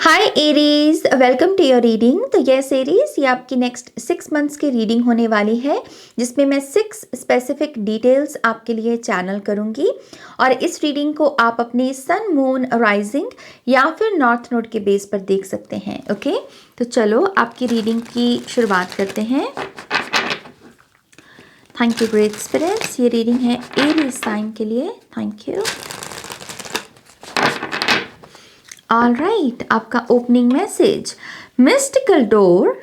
Hi Aries, welcome to your reading. तो yes Aries, ये आपकी नेक्स्ट 6 मंथ्स की रीडिंग होने वाली है जिसमें मैं 6 स्पेसिफिक डिटेल्स आपके लिए चैनल करूंगी। और इस रीडिंग को आप अपने सन, मून, राइजिंग या फिर नॉर्थ नोड के बेस पर देख सकते हैं। ओके, तो चलो आपकी रीडिंग की शुरुआत करते हैं। Thank you great spirits. ये रीडिंग है एरीज साइन के लिए। Thank you. ऑल राइट, आपका opening message, mystical door,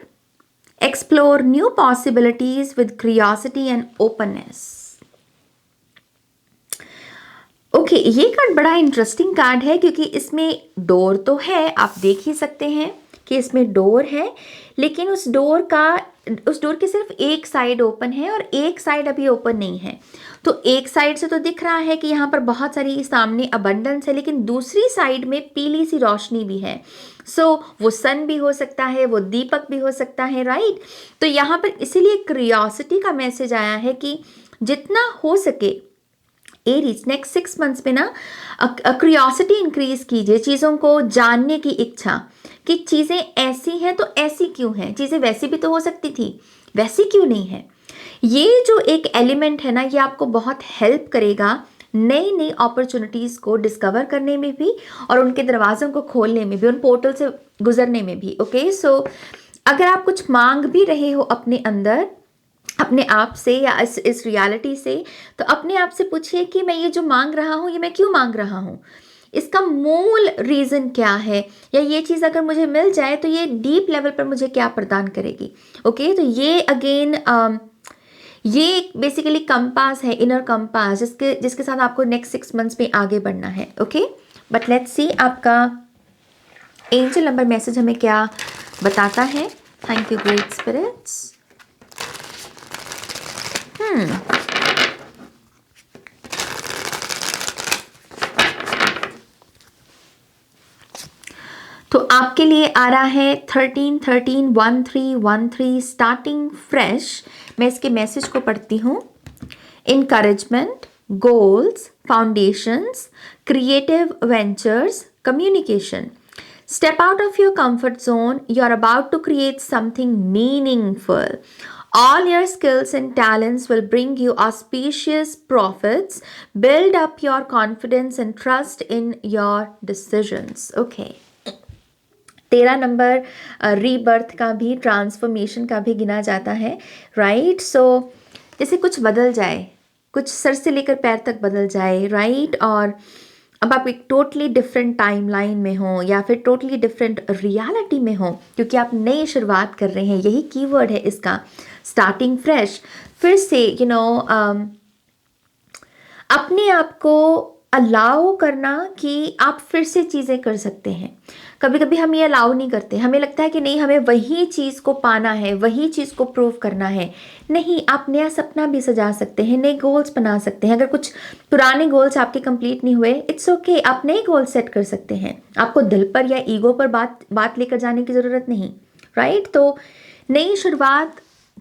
explore new possibilities with curiosity and openness. Okay, ये कार्ड बड़ा इंटरेस्टिंग कार्ड है क्योंकि इसमें डोर तो है, आप देख ही सकते हैं कि इसमें डोर है, लेकिन उस डोर की सिर्फ एक साइड ओपन है और एक साइड अभी ओपन नहीं है। तो एक साइड से तो दिख रहा है कि यहाँ पर बहुत सारी सामने अबंडेंस है, लेकिन दूसरी साइड में पीली सी रोशनी भी है। सो वो सन भी हो सकता है, वो दीपक भी हो सकता है, राइट। तो यहाँ पर इसीलिए क्यूरियोसिटी का मैसेज आया है कि जितना हो सके एरीज नेक्स्ट 6 मंथ्स में ना क्यूरियोसिटी इंक्रीज कीजिए, चीज़ों को जानने की इच्छा कि चीज़ें ऐसी हैं तो ऐसी क्यों हैं, चीज़ें वैसी भी तो हो सकती थी, वैसी क्यों नहीं है। ये जो एक एलिमेंट है ना, ये आपको बहुत हेल्प करेगा नई नई अपॉर्चुनिटीज़ को डिस्कवर करने में भी और उनके दरवाज़ों को खोलने में भी, उन पोर्टल से गुजरने में भी। ओके, सो अगर आप कुछ मांग भी रहे हो अपने अंदर, अपने आप से या इस रियलिटी से, तो अपने आप से पूछिए कि मैं ये जो मांग रहा हूँ, ये मैं क्यों मांग रहा हूँ, इसका मूल रीज़न क्या है, या ये चीज़ अगर मुझे मिल जाए तो ये डीप लेवल पर मुझे क्या प्रदान करेगी। ओके, तो ये अगेन ये बेसिकली कंपास है, इनर कंपास, जिसके साथ आपको नेक्स्ट 6 मंथ्स में आगे बढ़ना है। ओके, बट लेट्स सी आपका एंजल नंबर मैसेज हमें क्या बताता है। Thank you great spirits. तो आपके लिए आ रहा है 13-13-13-13 स्टार्टिंग फ्रेश। मैं इसके मैसेज को पढ़ती हूँ। Encouragement, goals, foundations, creative ventures, communication. Step out of your comfort zone. You are about to create something meaningful. All your skills and talents will bring you auspicious profits. Build up your confidence and trust in your decisions. Okay. 13 number rebirth का भी, transformation का भी गिना जाता है, right. सो जैसे कुछ बदल जाए, कुछ सर से लेकर पैर तक बदल जाए, राइट। और अब आप एक टोटली डिफरेंट टाइमलाइन में हो या फिर टोटली डिफरेंट रियलिटी में हो, क्योंकि आप नई शुरुआत कर रहे हैं, यही कीवर्ड है इसका, स्टार्टिंग फ्रेश। फिर से अपने आप को अलाउ करना कि आप फिर से चीज़ें कर सकते हैं। कभी कभी हम ये अलाउ नहीं करते, हमें लगता है कि नहीं, हमें वही चीज़ को पाना है, वही चीज़ को प्रूव करना है। नहीं, आप नया सपना भी सजा सकते हैं, नए गोल्स बना सकते हैं। अगर कुछ पुराने गोल्स आपके कंप्लीट नहीं हुए, इट्स ओके, आप नए गोल सेट कर सकते हैं। आपको दिल पर या ईगो पर बात लेकर जाने की ज़रूरत नहीं, राइट। तो नई शुरुआत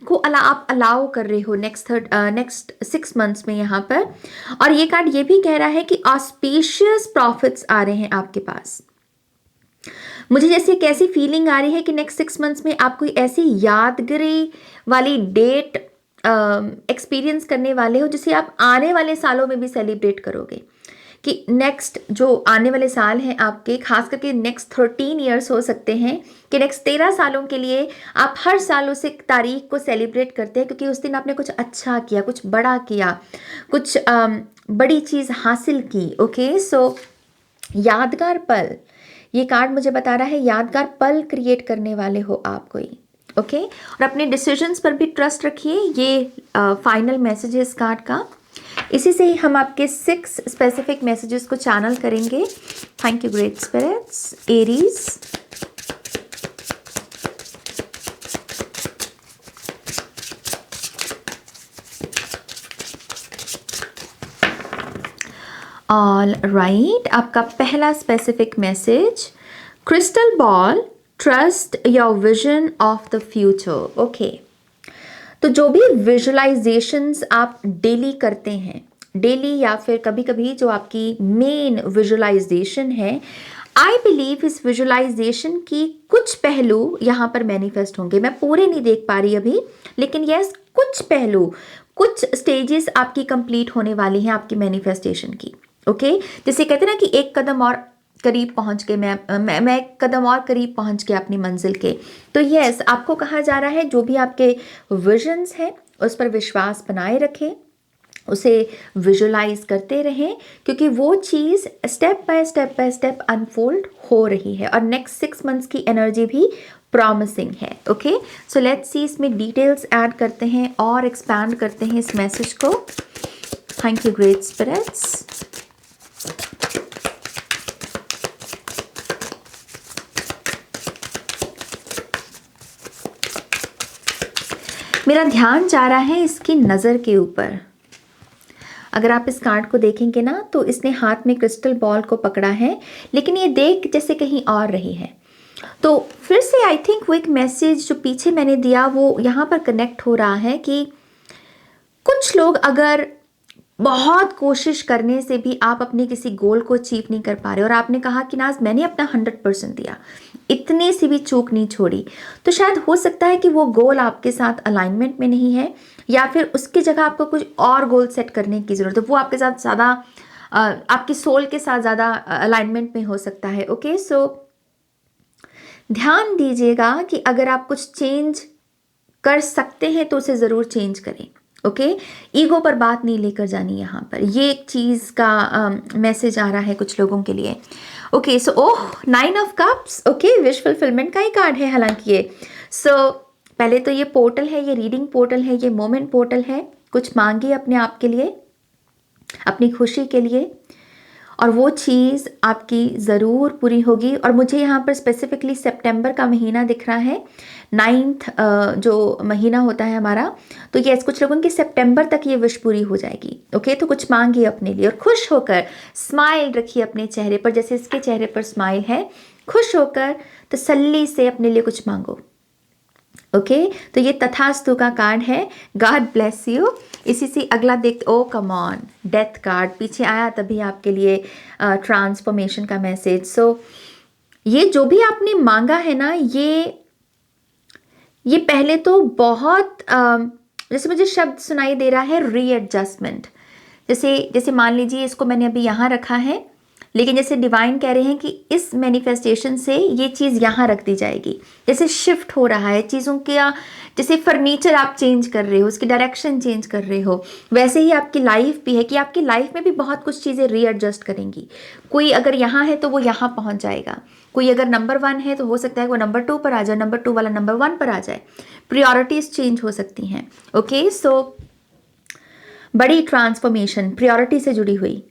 को आप अलाउ कर रहे हो नेक्स्ट 6 मंथ्स में यहाँ पर। और ये कार्ड ये भी कह रहा है कि ऑस्पिशियस प्रॉफिट्स आ रहे हैं आपके पास। मुझे जैसे एक ऐसी फीलिंग आ रही है कि नेक्स्ट 6 मंथ्स में आप कोई ऐसी यादगिरी वाली डेट एक्सपीरियंस करने वाले हो जिसे आप आने वाले सालों में भी सेलिब्रेट करोगे। कि नेक्स्ट जो आने वाले साल हैं आपके, खास करके नेक्स्ट 13 ईयर्स हो सकते हैं, कि नेक्स्ट 13 सालों के लिए आप हर साल उस एक तारीख को सेलिब्रेट करते हैं क्योंकि उस दिन आपने कुछ अच्छा किया, कुछ बड़ा किया, कुछ बड़ी चीज़ हासिल की। ओके, सो यादगार पल, ये कार्ड मुझे बता रहा है यादगार पल क्रिएट करने वाले हो आप कोई। ओके, और अपने डिसीजंस पर भी ट्रस्ट रखिए। ये फाइनल मैसेज है इस कार्ड का। इसी से ही हम आपके 6 स्पेसिफिक मैसेजेस को चैनल करेंगे। Thank you great spirits. Aries, all right, आपका पहला specific message, crystal ball, trust your vision of the future. Okay, तो जो भी विजुअलाइजेशंस आप डेली करते हैं, डेली या फिर कभी कभी जो आपकी मेन विजुअलाइजेशन है, आई बिलीव इस विजुअलाइजेशन की कुछ पहलू यहाँ पर मैनिफेस्ट होंगे। मैं पूरे नहीं देख पा रही अभी, लेकिन यस कुछ पहलू, कुछ स्टेजेस आपकी कंप्लीट होने वाली हैं आपकी मैनिफेस्टेशन की। ओके, जैसे कहते हैं ना कि एक कदम और करीब पहुंच के मैं एक कदम और करीब पहुंच गया अपनी मंजिल के। तो यस, आपको कहा जा रहा है जो भी आपके विजन्स हैं उस पर विश्वास बनाए रखें, उसे विजुलाइज करते रहें, क्योंकि वो चीज़ स्टेप बाय स्टेप अनफोल्ड हो रही है और नेक्स्ट 6 मंथ्स की एनर्जी भी प्रॉमिसिंग है। ओके, सो लेट्स सी इसमें डिटेल्स ऐड करते हैं और एक्सपैंड करते हैं इस मैसेज को। Thank you great spirits. मेरा ध्यान जा रहा है इसकी नज़र के ऊपर। अगर आप इस कार्ड को देखेंगे ना तो इसने हाथ में क्रिस्टल बॉल को पकड़ा है, लेकिन ये देख जैसे कहीं और रही है। तो फिर से आई थिंक वो एक मैसेज जो पीछे मैंने दिया वो यहाँ पर कनेक्ट हो रहा है कि कुछ लोग अगर बहुत कोशिश करने से भी आप अपने किसी गोल को अचीव नहीं कर पा रहे और आपने कहा कि नाज मैंने अपना 100% दिया, इतने से भी चूक नहीं छोड़ी, तो शायद हो सकता है कि वो गोल आपके साथ अलाइनमेंट में नहीं है या फिर उसकी जगह आपको कुछ और गोल सेट करने की ज़रूरत है। वो आपके साथ ज़्यादा आपकी सोल के साथ ज़्यादा अलाइनमेंट में हो सकता है। ओके, सो ध्यान दीजिएगा कि अगर आप कुछ चेंज कर सकते हैं तो उसे ज़रूर चेंज करें। ओके, ईगो पर बात नहीं लेकर जानी यहाँ पर, ये एक चीज़ का मैसेज आ रहा है कुछ लोगों के लिए। Okay, so oh 9 of cups. Okay, wish fulfilment का ही कार्ड है हालांकि ये। सो पहले तो ये पोर्टल है, ये रीडिंग पोर्टल है, ये मोमेंट पोर्टल है। कुछ मांगिए अपने आप के लिए, अपनी खुशी के लिए, और वो चीज़ आपकी ज़रूर पूरी होगी। और मुझे यहाँ पर स्पेसिफिकली सितंबर का महीना दिख रहा है, 9th जो महीना होता है हमारा, तो यस कुछ लोगों की सितंबर तक ये विश पूरी हो जाएगी। ओके, तो कुछ मांगिए अपने लिए और खुश होकर स्माइल रखिए अपने चेहरे पर, जैसे इसके चेहरे पर स्माइल है। खुश होकर तसल्ली से अपने लिए कुछ मांगो। ओके, तो ये तथास्तु का कार्ड है। God bless you. इसी से अगला देख, ओ कम ऑन, डेथ कार्ड पीछे आया तभी आपके लिए ट्रांसफॉर्मेशन का मैसेज। सो ये जो भी आपने मांगा है ना, ये पहले तो बहुत जैसे मुझे शब्द सुनाई दे रहा है रीएडजस्टमेंट। जैसे मान लीजिए इसको मैंने अभी यहाँ रखा है, लेकिन जैसे डिवाइन कह रहे हैं कि इस मैनिफेस्टेशन से ये चीज़ यहाँ रख दी जाएगी। जैसे शिफ्ट हो रहा है चीज़ों का, जैसे फर्नीचर आप चेंज कर रहे हो, उसकी डायरेक्शन चेंज कर रहे हो, वैसे ही आपकी लाइफ भी है कि आपकी लाइफ में भी बहुत कुछ चीज़ें रीएडजस्ट करेंगी। कोई अगर यहाँ है तो वो यहाँ पहुँच जाएगा, कोई अगर नंबर 1 है तो हो सकता है वो नंबर 2 पर आ जाए, नंबर 2 वाला नंबर 1 पर आ जाए। प्रायोरिटीज़ चेंज हो सकती हैं। ओके, सो बड़ी ट्रांसफॉर्मेशन प्रायोरिटी से जुड़ी हुई,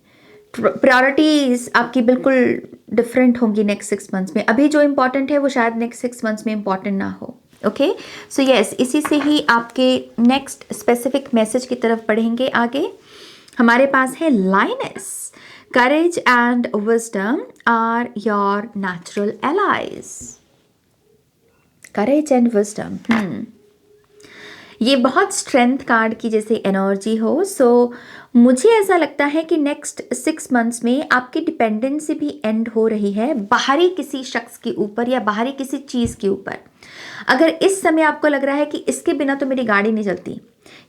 प्रायोरिटीज़ आपकी बिल्कुल डिफरेंट होंगी नेक्स्ट 6 मंथ्स में। अभी जो इम्पॉर्टेंट है वो शायद नेक्स्ट 6 मंथ्स में इम्पॉर्टेंट ना हो। ओके, सो यस, इसी से ही आपके नेक्स्ट स्पेसिफिक मैसेज की तरफ बढ़ेंगे आगे। हमारे पास है lines, courage and wisdom are your natural allies. Courage and wisdom, ये बहुत स्ट्रेंथ कार्ड की जैसे एनर्जी हो। सो मुझे ऐसा लगता है कि नेक्स्ट 6 मंथ्स में आपकी डिपेंडेंसी भी एंड हो रही है बाहरी किसी शख्स के ऊपर या बाहरी किसी चीज़ के ऊपर। अगर इस समय आपको लग रहा है कि इसके बिना तो मेरी गाड़ी नहीं चलती,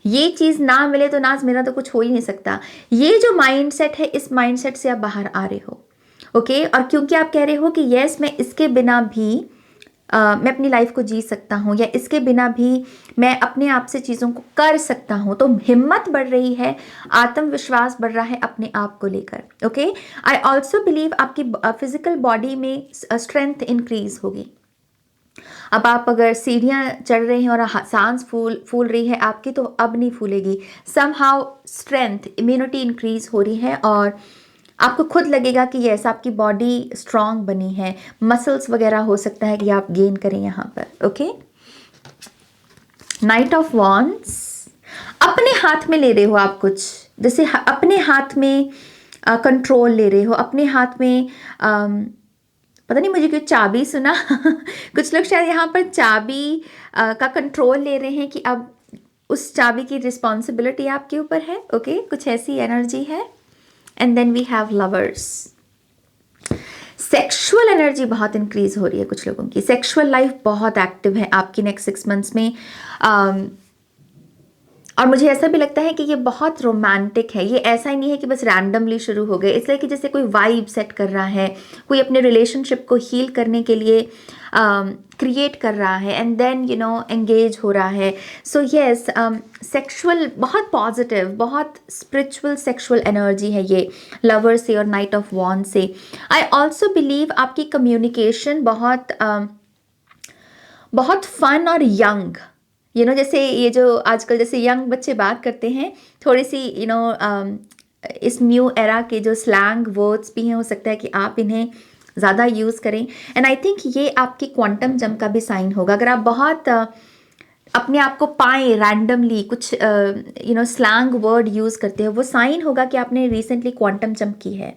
ये चीज़ ना मिले तो नाज मेरा तो कुछ हो ही नहीं सकता, ये जो माइंडसेट है, इस माइंडसेट से आप बाहर आ रहे हो। ओके, और क्योंकि आप कह रहे हो कि यस मैं इसके बिना भी मैं अपनी लाइफ को जी सकता हूँ, या इसके बिना भी मैं अपने आप से चीज़ों को कर सकता हूँ, तो हिम्मत बढ़ रही है, आत्मविश्वास बढ़ रहा है अपने आप को लेकर। ओके, आई ऑल्सो बिलीव आपकी फिजिकल बॉडी में स्ट्रेंथ इंक्रीज होगी। अब आप अगर सीढ़ियाँ चढ़ रहे हैं और सांस फूल रही है आपकी, तो अब नहीं फूलेगी। समहाउ स्ट्रेंथ, इम्यूनिटी इंक्रीज हो रही है और आपको खुद लगेगा कि यस आपकी बॉडी स्ट्रांग बनी है। मसल्स वगैरह हो सकता है कि आप गेन करें यहाँ पर। ओके, नाइट ऑफ वॉन्ड्स, अपने हाथ में ले रहे हो आप कुछ, जैसे अपने हाथ में कंट्रोल ले रहे हो, अपने हाथ में पता नहीं मुझे क्यों चाबी सुना कुछ लोग शायद यहाँ पर चाबी का कंट्रोल ले रहे हैं कि अब उस चाबी की रिस्पॉन्सिबिलिटी आपके ऊपर है। ओके, कुछ ऐसी एनर्जी है। And then we have lovers. Sexual energy बहुत इंक्रीज हो रही है कुछ लोगों की, सेक्सुअल लाइफ बहुत एक्टिव है आपकी नेक्स्ट 6 मंथ्स में। और मुझे ऐसा भी लगता है कि ये बहुत रोमांटिक है, ये ऐसा ही नहीं है कि बस रैंडमली शुरू हो गए, इसलिए कि जैसे कोई वाइब सेट कर रहा है, कोई अपने रिलेशनशिप को हील करने के लिए क्रिएट कर रहा है एंड देन एंगेज हो रहा है। सो येस, सेक्सुअल बहुत पॉजिटिव, बहुत स्पिरिचुअल सेक्सुअल एनर्जी है ये लवर से और नाइट ऑफ वॉन्ड से। आई ऑल्सो बिलीव आपकी कम्युनिकेशन बहुत बहुत फन और यंग, जैसे ये जो आजकल जैसे यंग बच्चे बात करते हैं, थोड़ी सी इस न्यू एरा के जो स्लैंग वर्ड्स भी हैं, हो सकता है कि आप इन्हें ज़्यादा यूज़ करें। एंड आई थिंक ये आपकी क्वांटम जंप का भी साइन होगा। अगर आप बहुत अपने आप को पाएँ रैंडमली कुछ स्लैंग वर्ड यूज़ करते हो, वो साइन होगा कि आपने रिसेंटली क्वांटम जंप की है,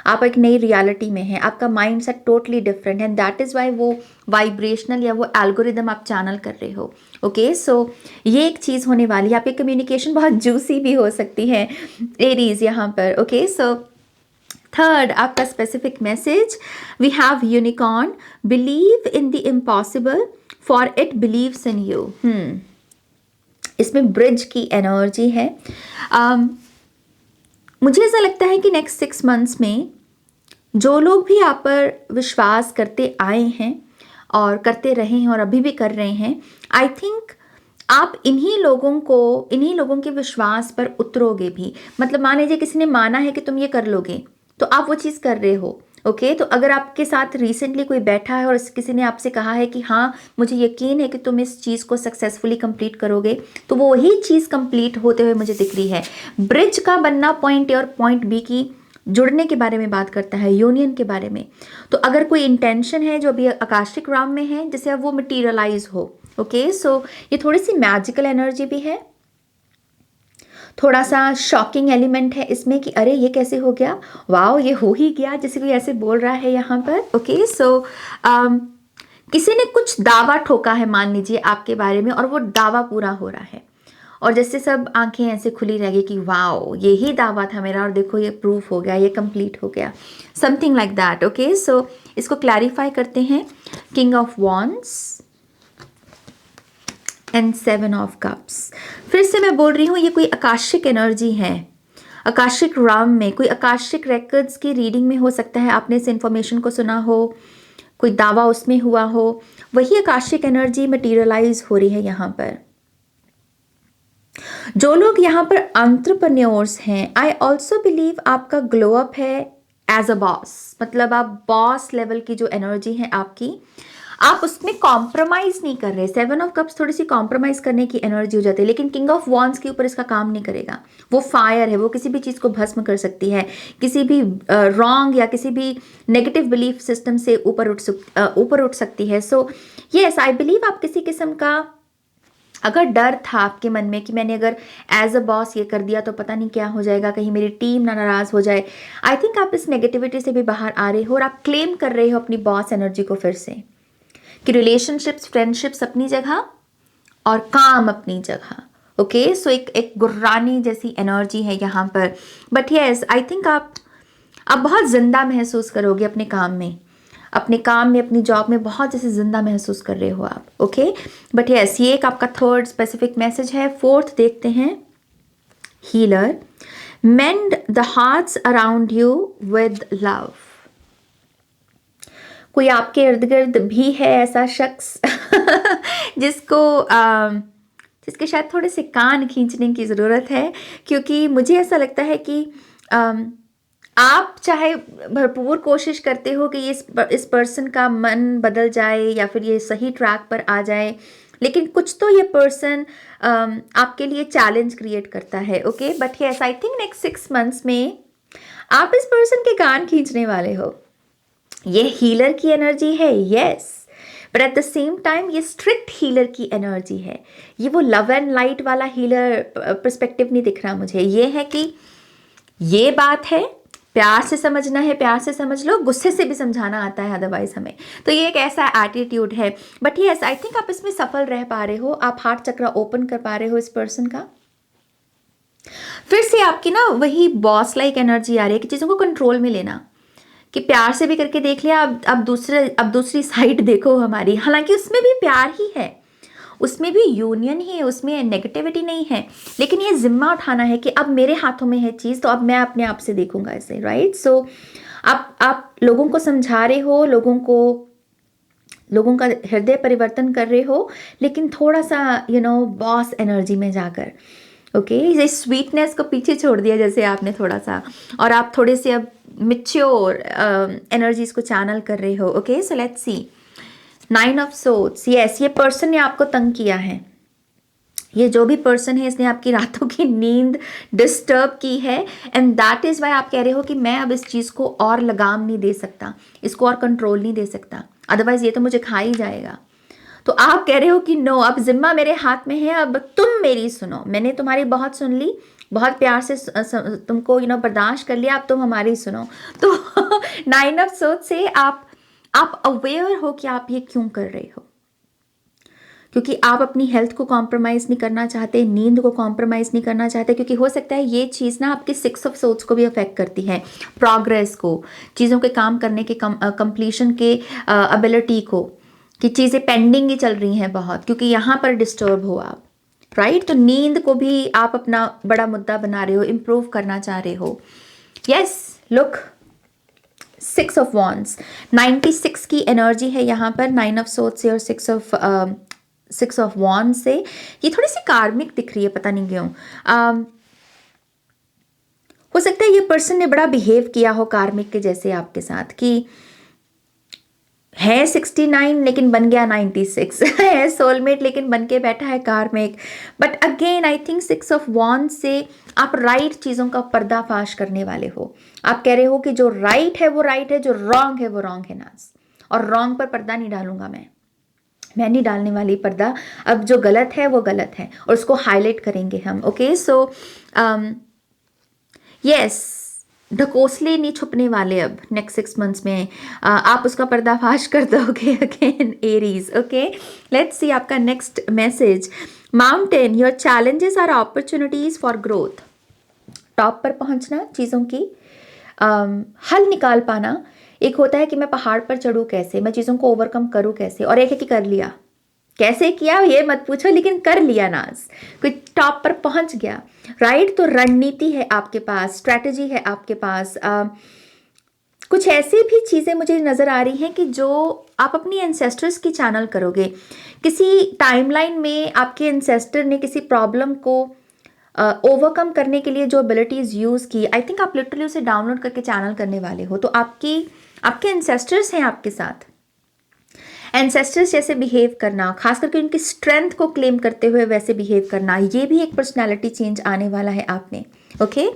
आप एक नई रियलिटी में हैं, आपका माइंड सेट टोटली डिफरेंट है, एंड दैट इज़ वाई वो वाइब्रेशनल या वो एल्गोरिदम आप चैनल कर रहे हो। ओके, सो ये एक चीज़ होने वाली है, आपकी कम्युनिकेशन बहुत जूसी भी हो सकती है एरीज यहाँ पर। ओके, सो थर्ड आपका specific message, we have unicorn, believe in the impossible for it believes in you. इसमें ब्रिज की एनर्जी है। मुझे ऐसा लगता है कि नेक्स्ट 6 मंथ्स में जो लोग भी आप पर विश्वास करते आए हैं और करते रहे हैं और अभी भी कर रहे हैं, आई थिंक आप इन्हीं लोगों के विश्वास पर उतरोगे भी। मतलब मान लीजिए किसी ने माना है कि तुम ये कर लोगे, तो आप वो चीज़ कर रहे हो। ओके, तो अगर आपके साथ रिसेंटली कोई बैठा है और किसी ने आपसे कहा है कि हाँ मुझे यकीन है कि तुम इस चीज़ को सक्सेसफुली कंप्लीट करोगे, तो वो वही चीज़ कंप्लीट होते हुए मुझे दिख रही है। ब्रिज का बनना पॉइंट ए और पॉइंट बी की जुड़ने के बारे में बात करता है, यूनियन के बारे में। तो अगर कोई इंटेंशन है जो अभी आकाशिक राम में है, जैसे अब वो मटीरियलाइज हो। ओके, सो ये थोड़ी सी मैजिकल एनर्जी भी है, थोड़ा सा शॉकिंग एलिमेंट है इसमें कि अरे ये कैसे हो गया, वाओ ये हो ही गया, जैसे कोई ऐसे बोल रहा है यहाँ पर। ओके, सो किसी ने कुछ दावा ठोका है मान लीजिए आपके बारे में, और वो दावा पूरा हो रहा है, और जैसे सब आंखें ऐसे खुली रह गई कि वाओ यही दावा था मेरा, और देखो ये प्रूफ हो गया, ये कंप्लीट हो गया, समथिंग लाइक दैट। ओके, सो इसको क्लैरिफाई करते हैं। King of wands and 7 of cups. फिर से मैं बोल रही हूँ, ये कोई आकाशिक एनर्जी है, आकाशिक राम में, कोई आकाशिक रेकॉर्ड्स की रीडिंग में हो सकता है आपने इस इंफॉर्मेशन को सुना हो, कोई दावा उसमें हुआ हो, वही आकाशिक एनर्जी मटीरियलाइज हो रही है यहाँ पर। जो लोग यहाँ पर एंटरप्रेन्योर्स हैं, आई ऑल्सो बिलीव आपका ग्लो अप है एज अ बॉस, मतलब आप बॉस लेवल की जो एनर्जी है आपकी, आप उसमें कॉम्प्रोमाइज नहीं कर रहे। 7 ऑफ कप्स थोड़ी सी कॉम्प्रोमाइज करने की एनर्जी हो जाती है, लेकिन किंग ऑफ वॉन्ड्स के ऊपर इसका काम नहीं करेगा। वो फायर है, वो किसी भी चीज़ को भस्म कर सकती है, किसी भी रॉन्ग या किसी भी नेगेटिव बिलीफ सिस्टम से ऊपर उठ सकती है। सो येस, आई बिलीव आप किसी किस्म का अगर डर था आपके मन में कि मैंने अगर एज अ बॉस ये कर दिया तो पता नहीं क्या हो जाएगा, कहीं मेरी टीम ना नाराज़ हो जाए, आई थिंक आप इस नेगेटिविटी से भी बाहर आ रहे हो और आप क्लेम कर रहे हो अपनी बॉस एनर्जी को फिर से, कि रिलेशनशिप्स फ्रेंडशिप्स अपनी जगह और काम अपनी जगह। ओके, सो एक गुर्रानी जैसी एनर्जी है यहाँ पर। बट येस, आई थिंक आप बहुत जिंदा महसूस करोगे अपने काम में, अपनी जॉब में बहुत जैसे जिंदा महसूस कर रहे हो आप। ओके, बट येस, ये एक आपका थर्ड स्पेसिफिक मैसेज है। फोर्थ देखते हैं, healer, mend the hearts around you with love. कोई आपके इर्द गिर्द भी है ऐसा शख्स जिसके शायद थोड़े से कान खींचने की ज़रूरत है, क्योंकि मुझे ऐसा लगता है कि आप चाहे भरपूर कोशिश करते हो कि इस पर्सन का मन बदल जाए या फिर ये सही ट्रैक पर आ जाए, लेकिन कुछ तो ये पर्सन आपके लिए चैलेंज क्रिएट करता है। Okay, but yes, I think next 6 months में आप इस पर्सन के कान खींचने वाले हो। ये हीलर की एनर्जी है, yes, but at the same time ये स्ट्रिक्ट हीलर की एनर्जी है। ये वो लव एंड लाइट वाला हीलर पर्सपेक्टिव नहीं दिख रहा मुझे। ये है कि ये बात है, प्यार से समझना है, प्यार से समझ लो, गुस्से से भी समझाना आता है अदरवाइज हमें, तो ये एक ऐसा एटीट्यूड है। बट यस, आई थिंक आप इसमें सफल रह पा रहे हो, आप हार्ट चक्र ओपन कर पा रहे हो इस पर्सन का। फिर से आपकी ना वही बॉस लाइक एनर्जी आ रही है कि चीज़ों को कंट्रोल में लेना, कि प्यार से भी करके देख लिया, अब दूसरी साइड देखो हमारी, हालांकि उसमें भी प्यार ही है, उसमें भी यूनियन ही है, उसमें नेगेटिविटी नहीं है, लेकिन ये जिम्मा उठाना है कि अब मेरे हाथों में है चीज़, तो अब मैं अपने आप से देखूंगा इसे, राइट। सो आप लोगों को समझा रहे हो, लोगों का हृदय परिवर्तन कर रहे हो, लेकिन थोड़ा सा बॉस एनर्जी में जाकर, ओके। ये स्वीटनेस को पीछे छोड़ दिया जैसे आपने थोड़ा सा, और आप थोड़े से अब मिच्योर एनर्जीज को चैनल कर रहे हो, okay. So let's see 9 of swords. Yes, ये पर्सन ने आपको तंग किया है, ये जो भी पर्सन है इसने आपकी रातों की नींद डिस्टर्ब की है, एंड दैट इज वाई आप कह रहे हो कि मैं अब इस चीज़ को और लगाम नहीं दे सकता, इसको और कंट्रोल नहीं दे सकता, अदरवाइज ये तो मुझे खा ही जाएगा। तो आप कह रहे हो कि नो, अब जिम्मा मेरे हाथ में है, अब तुम मेरी सुनो, मैंने तुम्हारी बहुत सुन ली, बहुत प्यार से तुमको बर्दाश्त कर लिया, अब तुम हमारी सुनो। तो 9 ऑफ सोर्ड्स से आप अवेयर हो कि आप ये क्यों कर रहे हो, क्योंकि आप अपनी हेल्थ को कॉम्प्रोमाइज़ नहीं करना चाहते, नींद को कॉम्प्रोमाइज़ नहीं करना चाहते, क्योंकि हो सकता है ये चीज़ ना आपके 6 ऑफ सोर्ड्स को भी अफेक्ट करती है, प्रोग्रेस को, चीज़ों के काम करने के कंप्लीशन के एबिलिटी को, कि चीज़ें पेंडिंग ही चल रही हैं बहुत, क्योंकि यहाँ पर डिस्टर्ब हो आप, राइट। तो नींद को भी आप अपना बड़ा मुद्दा बना रहे हो, इम्प्रूव करना चाह रहे हो। यस, लुक 6 ऑफ वॉन्ड्स, 96 की एनर्जी है यहाँ पर 9 ऑफ सोर्ड्स से और 6 ऑफ वॉन्ड से। ये थोड़ी सी कार्मिक दिख रही है, पता नहीं क्यों। हो सकता है ये पर्सन ने बड़ा बिहेव किया हो कार्मिक के जैसे आपके साथ, कि है 69 लेकिन बन गया 96 है सोलमेट लेकिन बन के बैठा है karmic. But again I think 6 of wand से आप राइट चीज़ों का पर्दाफाश करने वाले हो। आप कह रहे हो कि जो राइट है वो राइट है, जो रॉन्ग है वो रॉन्ग है नाज, और रॉन्ग पर पर्दा नहीं डालूंगा मैं नहीं डालने वाली पर्दा। अब जो गलत है वो गलत है और उसको हाईलाइट करेंगे हम, ओके। सो यस, ढकोसले नहीं छुपने वाले अब नेक्स्ट 6 मंथ्स में, आप उसका पर्दाफाश कर दोगे again Aries, okay. Let's see आपका next message. Mountain, your challenges are opportunities for growth. Top पर पहुंचना, चीज़ों की हल निकाल पाना। एक होता है कि मैं पहाड़ पर चढ़ूँ कैसे, मैं चीज़ों को ओवरकम करूँ कैसे, और एक है कि कर लिया। कैसे किया ये मत पूछो, लेकिन कर लिया नाज, कोई टॉप पर पहुंच गया, राइट। तो रणनीति है आपके पास, स्ट्रैटेजी है आपके पास। कुछ ऐसी भी चीज़ें मुझे नज़र आ रही हैं कि जो आप अपनी एंसेस्टर्स की चैनल करोगे। किसी टाइमलाइन में आपके एंसेस्टर ने किसी प्रॉब्लम को ओवरकम करने के लिए जो एबिलिटीज़ यूज़ की, आई थिंक आप लिटरली उसे डाउनलोड करके चैनल करने वाले हो। तो आपके एंसेस्टर्स हैं आपके साथ, एंसेस्टर्स जैसे बिहेव करना, खास करके उनकी स्ट्रेंथ को क्लेम करते हुए वैसे बिहेव करना, ये भी एक पर्सनालिटी चेंज आने वाला है आप में, ओके।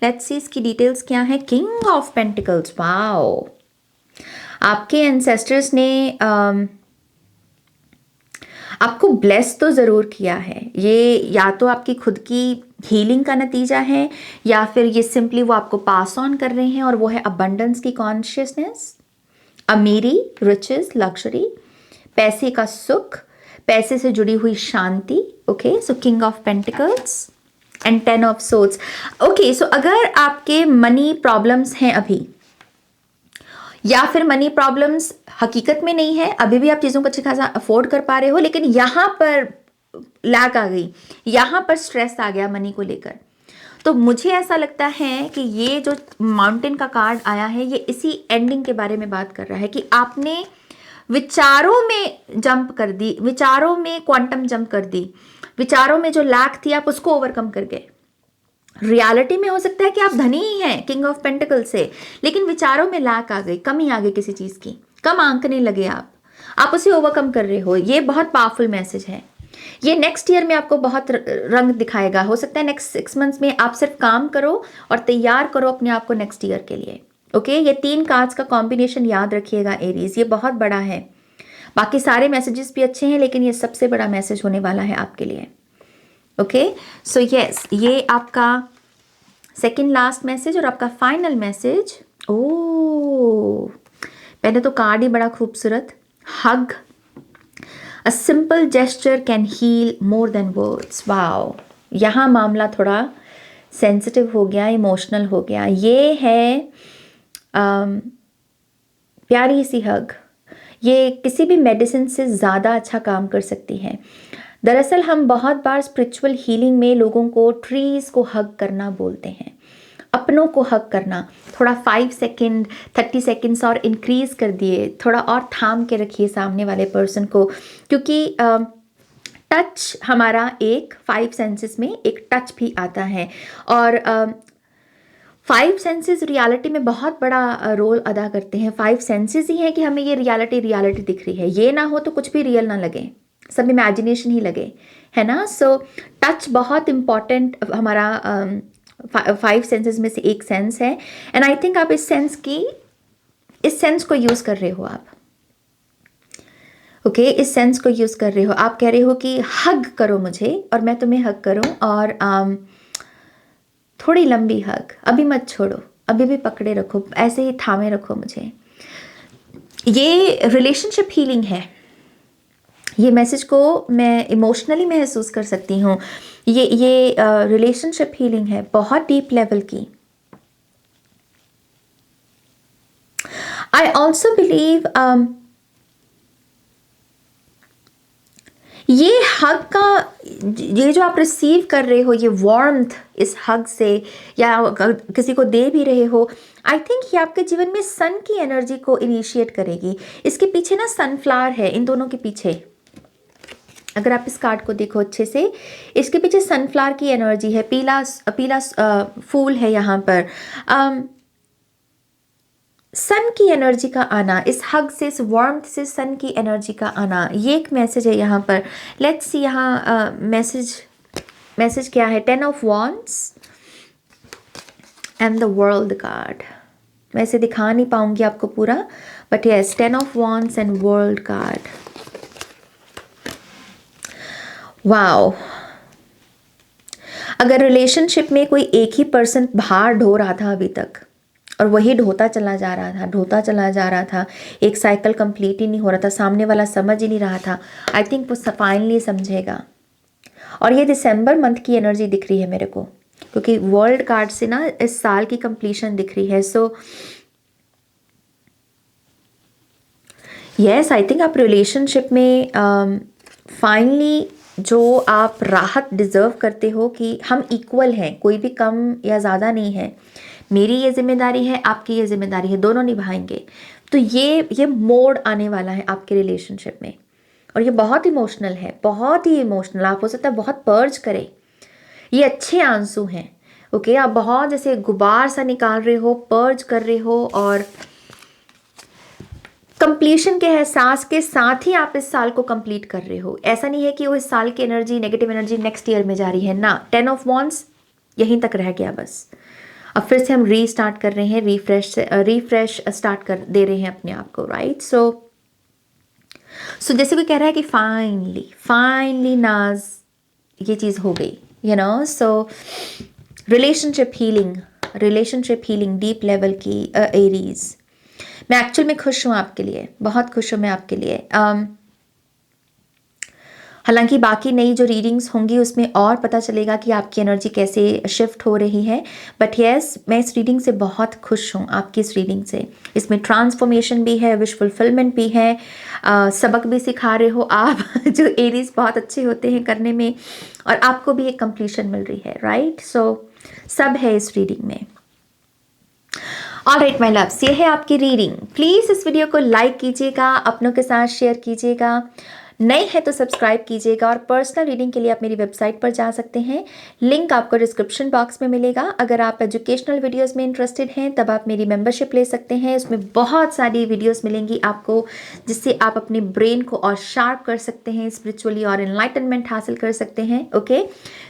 लेट्स सी इसकी डिटेल्स क्या है। किंग ऑफ पेंटिकल्स, वाओ, आपके एंसेस्टर्स ने आपको ब्लेस तो ज़रूर किया है। ये या तो आपकी खुद की हीलिंग का नतीजा है, या फिर ये सिंपली वो आपको पास ऑन कर रहे हैं, और वो है अबंडेंस की कॉन्शियसनेस, अमीरी, रिचेस, लग्जरी, पैसे का सुख, पैसे से जुड़ी हुई शांति, okay. So king of pentacles and 10 of swords, okay. So अगर आपके मनी प्रॉब्लम्स हैं अभी, या फिर मनी प्रॉब्लम्स हकीकत में नहीं है, अभी भी आप चीज़ों को अच्छी खासा अफोर्ड कर पा रहे हो, लेकिन यहाँ पर लैक आ गई, यहाँ पर स्ट्रेस आ गया मनी को लेकर, तो मुझे ऐसा लगता है कि ये जो माउंटेन का कार्ड आया है ये इसी एंडिंग के बारे में बात कर रहा है, कि आपने विचारों में जंप कर दी, विचारों में क्वांटम जंप कर दी, विचारों में जो लैक थी आप उसको ओवरकम कर गए। रियलिटी में हो सकता है कि आप धनी ही हैं किंग ऑफ पेंटिकल से, लेकिन विचारों में लैक आ गई, कमी आ गई किसी चीज़ की, कम आंकने लगे आप उसे ओवरकम कर रहे हो। ये बहुत पावरफुल मैसेज है। ये नेक्स्ट ईयर में आपको बहुत रंग दिखाएगा। हो सकता है नेक्स्ट 6 मंथ्स में आप सिर्फ काम करो और तैयार करो अपने आप को नेक्स्ट ईयर के लिए, ओके। ये 3 कार्ड्स का कॉम्बिनेशन याद रखिएगा एरीज, ये बहुत बड़ा है। बाकी सारे मैसेजेस भी अच्छे हैं, लेकिन ये सबसे बड़ा मैसेज होने वाला है आपके लिए, ओके। सो यस, ये आपका सेकंड लास्ट मैसेज और आपका फाइनल मैसेज। ओ, पहले तो कार्ड ही बड़ा खूबसूरत, hug, a simple gesture can heal more than words. Wow, यहाँ मामला थोड़ा सेंसिटिव हो गया, इमोशनल हो गया। ये है प्यारी सी हग, ये किसी भी मेडिसिन से ज़्यादा अच्छा काम कर सकती है। दरअसल हम बहुत बार स्पिरिचुअल हीलिंग में लोगों को ट्रीज़ को हग करना बोलते हैं, अपनों को हग करना। थोड़ा 5 सेकेंड 30 सेकेंड्स और इंक्रीज़ कर दिए, थोड़ा और थाम के रखिए सामने वाले पर्सन को, क्योंकि टच हमारा एक 5 सेंसेस में एक टच भी आता है। और 5 सेंसेस रियलिटी में बहुत बड़ा रोल अदा करते हैं। 5 सेंसेस ही हैं कि हमें ये रियलिटी दिख रही है। ये ना हो तो कुछ भी रियल ना लगे, सब इमेजिनेशन ही लगे, है ना। सो टच बहुत इम्पॉर्टेंट हमारा 5 सेंसेस में से एक सेंस है। एंड आई थिंक आप इस सेंस को यूज़ कर रहे हो आप, ओके इस सेंस को यूज़ कर रहे हो। आप कह रहे हो कि हग करो मुझे और मैं तुम्हें हग करूं, और थोड़ी लंबी हग, अभी मत छोड़ो, अभी भी पकड़े रखो, ऐसे ही थामे रखो मुझे। ये रिलेशनशिप हीलिंग है। ये मैसेज को मैं इमोशनली महसूस कर सकती हूँ। ये रिलेशनशिप हीलिंग है बहुत डीप लेवल की। आई ऑल्सो बिलीव ये हग का, ये जो आप रिसीव कर रहे हो, ये वार्मथ इस हग से, या किसी को दे भी रहे हो, आई थिंक ये आपके जीवन में सन की एनर्जी को इनिशिएट करेगी। इसके पीछे ना सनफ्लावर है, इन दोनों के पीछे। अगर आप इस कार्ड को देखो अच्छे से, इसके पीछे सनफ्लावर की एनर्जी है, पीला पीला फूल है यहाँ पर। सन की एनर्जी का आना, इस हग से, इस वार्मथ से सन की एनर्जी का आना, ये एक मैसेज है यहाँ पर। लेट्स सी यहाँ मैसेज क्या है। 10 of wands and the world card. मैं इसे दिखा नहीं पाऊंगी आपको पूरा, but yes 10 of wands and world card. Wow, अगर रिलेशनशिप में कोई एक ही पर्सन भार ढो रहा था अभी तक, और वही ढोता चला जा रहा था, एक साइकिल कंप्लीट ही नहीं हो रहा था, सामने वाला समझ ही नहीं रहा था, आई थिंक वो फाइनली समझेगा। और ये दिसंबर मंथ की एनर्जी दिख रही है मेरे को, क्योंकि वर्ल्ड कार्ड से ना इस साल की कंप्लीशन दिख रही है। सो यस, आई थिंक आप रिलेशनशिप में फाइनली जो आप राहत डिज़र्व करते हो, कि हम इक्वल हैं, कोई भी कम या ज़्यादा नहीं है, मेरी ये जिम्मेदारी है, आपकी ये जिम्मेदारी है, दोनों निभाएंगे। तो ये मोड़ आने वाला है आपके रिलेशनशिप में, और ये बहुत इमोशनल है, बहुत ही इमोशनल। आप हो सकता है बहुत पर्ज करें, ये अच्छे आंसू हैं, ओके। आप बहुत जैसे गुबार सा निकाल रहे हो, पर्ज कर रहे हो, और कंप्लीशन के एहसास के साथ ही आप इस साल को कंप्लीट कर रहे हो। ऐसा नहीं है कि वो इस साल की energy, negative energy next year में जा रही है ना। 10 ऑफ वॉन्ड्स यहीं तक रह गया बस। अब फिर से हम रीस्टार्ट कर रहे हैं, रिफ्रेश स्टार्ट कर दे रहे हैं अपने आप को, राइट। सो जैसे कोई कह रहा है कि फाइनली नाज ये चीज़ हो गई, you know. So relationship healing deep level की एरीज। मैं एक्चुअल में खुश हूँ आपके लिए, बहुत खुश हूँ मैं आपके लिए। हालांकि बाकी नई जो रीडिंग्स होंगी उसमें और पता चलेगा कि आपकी एनर्जी कैसे शिफ्ट हो रही है, बट यस मैं इस रीडिंग से बहुत खुश हूँ, आपकी इस रीडिंग से। इसमें ट्रांसफॉर्मेशन भी है, विश फुलफिलमेंट भी है, सबक भी सिखा रहे हो आप जो एरीज बहुत अच्छे होते हैं करने में, और आपको भी एक कंप्लीशन मिल रही है, राइट। सो सब है इस रीडिंग में। ऑलराइट माय लव्स, ये है आपकी रीडिंग। प्लीज़ इस वीडियो को लाइक कीजिएगा, अपनों के साथ शेयर कीजिएगा, नए हैं तो सब्सक्राइब कीजिएगा, और पर्सनल रीडिंग के लिए आप मेरी वेबसाइट पर जा सकते हैं, लिंक आपको डिस्क्रिप्शन बॉक्स में मिलेगा। अगर आप एजुकेशनल वीडियोस में इंटरेस्टेड हैं तब आप मेरी मेंबरशिप ले सकते हैं। उसमें बहुत सारी वीडियोस मिलेंगी आपको, जिससे आप अपने ब्रेन को और शार्प कर सकते हैं, स्पिरिचुअली और एनलाइटनमेंट हासिल कर सकते हैं, ओके।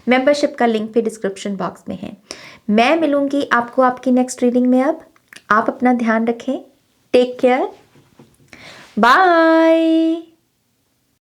मेंबरशिप का लिंक भी डिस्क्रिप्शन बॉक्स में है। मैं मिलूंगी आपको आपकी नेक्स्ट रीडिंग में। अब आप अपना ध्यान रखें, टेक केयर, बाय।